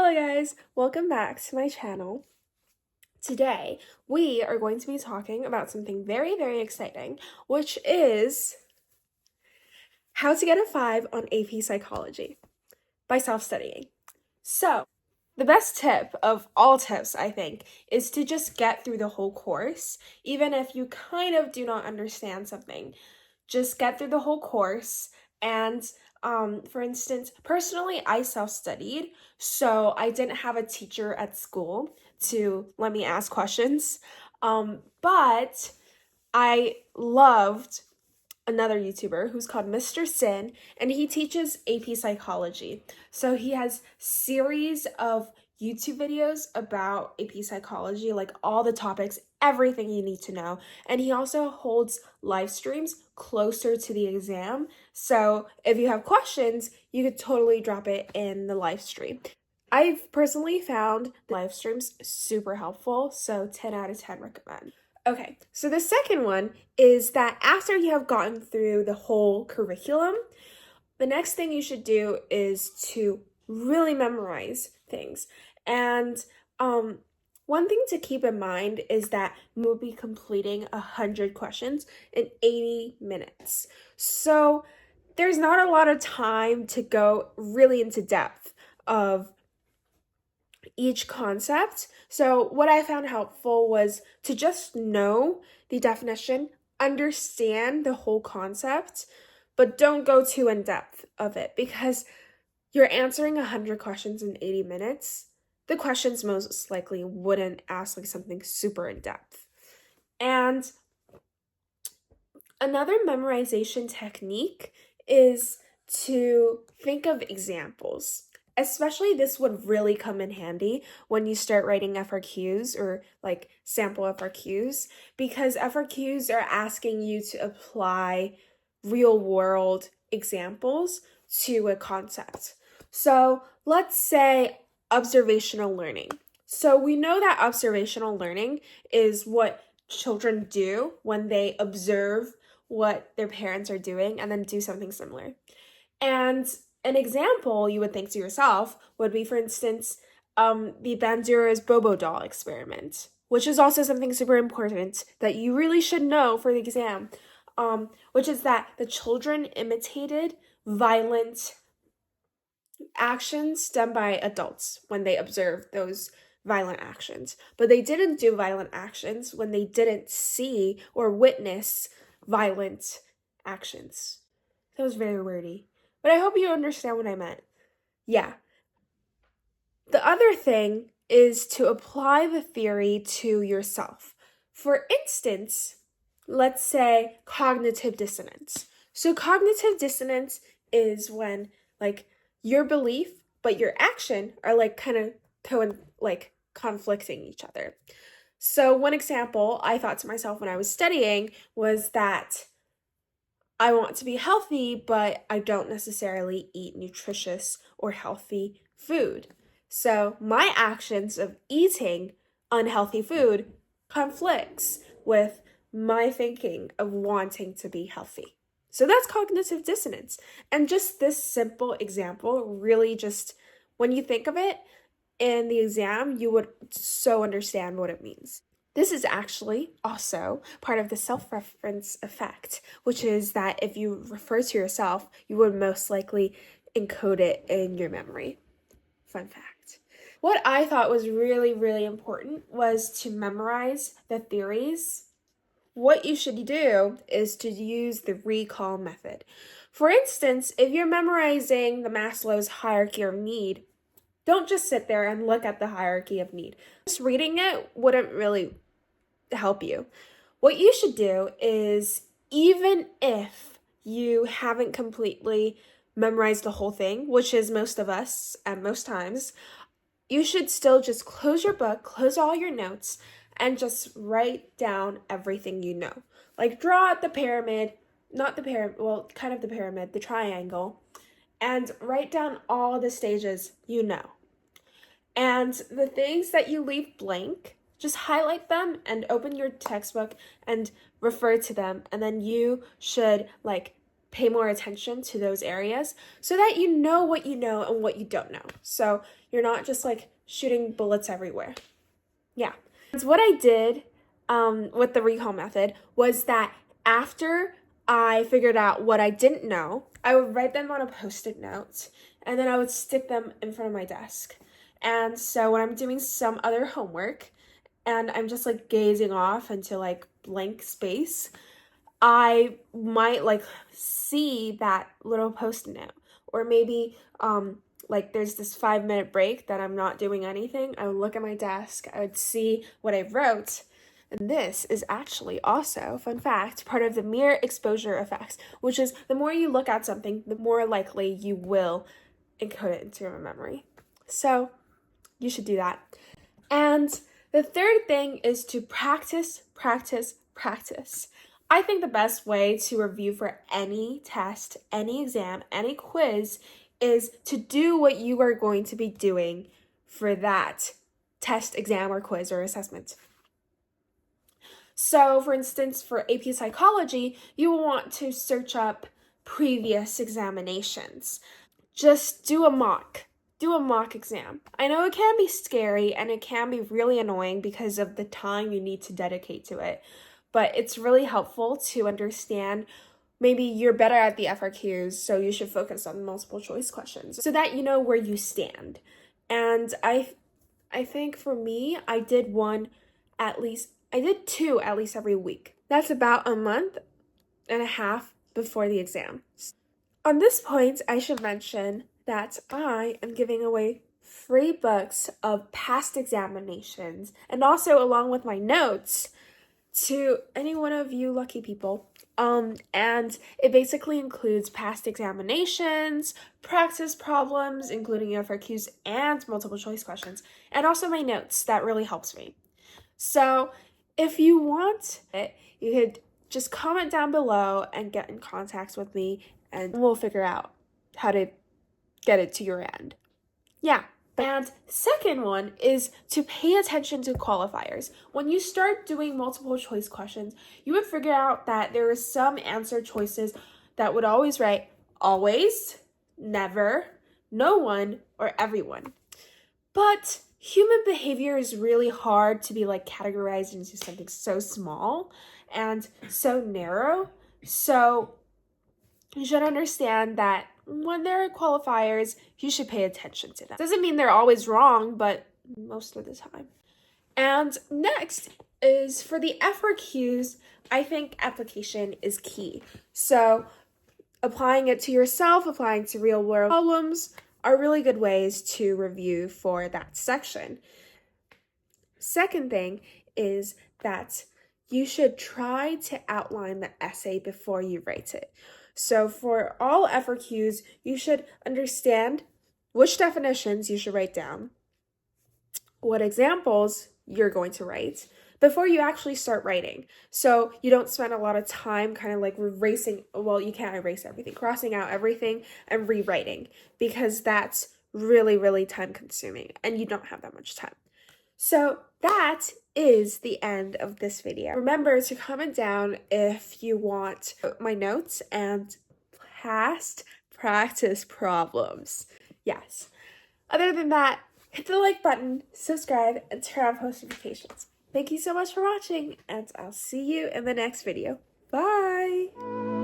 Hello guys, welcome back to my channel. Today, we are going to be talking about something very, very exciting, which is how to get a 5 on AP Psychology by self-studying. So, the best tip of all tips, I think, is to just get through the whole course, even if you kind of do not understand something. Just get through the whole course and for instance, personally, I self-studied, so I didn't have a teacher at school to let me ask questions. But I loved another YouTuber who's called Mr. Sin, and he teaches AP Psychology. So he has series of YouTube videos about AP Psychology, like all the topics, everything you need to know. And he also holds live streams closer to the exam. So if you have questions, you could totally drop it in the live stream. I've personally found live streams super helpful, so 10 out of 10 recommend. Okay, so the second one is that after you have gotten through the whole curriculum, the next thing you should do is to really memorize things. And one thing to keep in mind is that we'll be completing 100 questions in 80 minutes. So there's not a lot of time to go really into depth of each concept. So what I found helpful was to just know the definition, understand the whole concept, but don't go too in depth of it because you're answering 100 questions in 80 minutes. The questions most likely wouldn't ask like something super in depth. And another memorization technique is to think of examples. Especially this would really come in handy when you start writing FRQs or like sample FRQs, because FRQs are asking you to apply real world examples to a concept. So let's say observational learning. So we know that observational learning is what children do when they observe what their parents are doing and then do something similar. And an example you would think to yourself would be, for instance, the Bandura's Bobo doll experiment, which is also something super important that you really should know for the exam, which is that the children imitated violent actions done by adults when they observed those violent actions, but they didn't do violent actions when they didn't see or witness violent actions. That was very wordy. But I hope you understand what I meant. Yeah. The other thing is to apply the theory to yourself. For instance, let's say cognitive dissonance. So cognitive dissonance is when like your belief but your action are like kind of conflicting each other. So one example I thought to myself when I was studying was that I want to be healthy, but I don't necessarily eat nutritious or healthy food. So my actions of eating unhealthy food conflicts with my thinking of wanting to be healthy. So that's cognitive dissonance. And just this simple example really just, when you think of it in the exam, you would so understand what it means. This is actually also part of the self-reference effect, which is that if you refer to yourself, you would most likely encode it in your memory. Fun fact. What I thought was really, really important was to memorize the theories. What you should do is to use the recall method. For instance, if you're memorizing the Maslow's hierarchy of need, don't just sit there and look at the hierarchy of need. Just reading it wouldn't really help you. What you should do is, even if you haven't completely memorized the whole thing, which is most of us at most times, you should still just close your book, close all your notes, and just write down everything you know. Like draw out the pyramid, not the pyramid, well, kind of the pyramid, the triangle, and write down all the stages you know. And the things that you leave blank, just highlight them and open your textbook and refer to them. And then you should like pay more attention to those areas so that you know what you know and what you don't know. So you're not just like shooting bullets everywhere. Yeah. So what I did with the recall method was that after I figured out what I didn't know, I would write them on a Post-it note and then I would stick them in front of my desk. And so when I'm doing some other homework and I'm just like gazing off into like blank space, I might like see that little Post-it note. Or maybe like there's this 5-minute break that I'm not doing anything. I would look at my desk, I would see what I wrote. And this is actually also, fun fact, part of the mere exposure effects, which is the more you look at something, the more likely you will encode it into your memory. So you should do that. And the third thing is to practice, practice, practice. I think the best way to review for any test, any exam, any quiz is to do what you are going to be doing for that test, exam, or quiz or assessment. So, for instance, for AP Psychology, you will want to search up previous examinations. Just do a mock exam. I know it can be scary and it can be really annoying because of the time you need to dedicate to it, but it's really helpful to understand maybe you're better at the FRQs, so you should focus on multiple choice questions so that you know where you stand. And I think for me, I did two at least every week. That's about a month and a half before the exam. On this point, I should mention that I am giving away free books of past examinations and also along with my notes to any one of you lucky people. And it basically includes past examinations, practice problems, including FRQs and multiple choice questions, and also my notes. That really helps me. So if you want it, you could just comment down below and get in contact with me, and we'll figure out how to get it to your end. Yeah. And second one is to pay attention to qualifiers. When you start doing multiple choice questions, you would figure out that there are some answer choices that would always write always, never, no one, or everyone. But human behavior is really hard to be like categorized into something so small and so narrow. So you should understand that when there are qualifiers, you should pay attention to them. Doesn't mean they're always wrong, but most of the time. And next is for the FRQs, I think application is key. So applying it to yourself, applying to real world problems are really good ways to review for that section. Second thing is that you should try to outline the essay before you write it. So for all FRQs, you should understand which definitions you should write down, what examples you're going to write before you actually start writing. So you don't spend a lot of time kind of like erasing, well, you can't erase everything, crossing out everything and rewriting, because that's really, really time consuming and you don't have that much time. So that is the end of this video. Remember to comment down if you want my notes and past practice problems. Yes. Other than that, hit the like button, subscribe, and turn on post notifications. Thank you so much for watching, and I'll see you in the next video. Bye!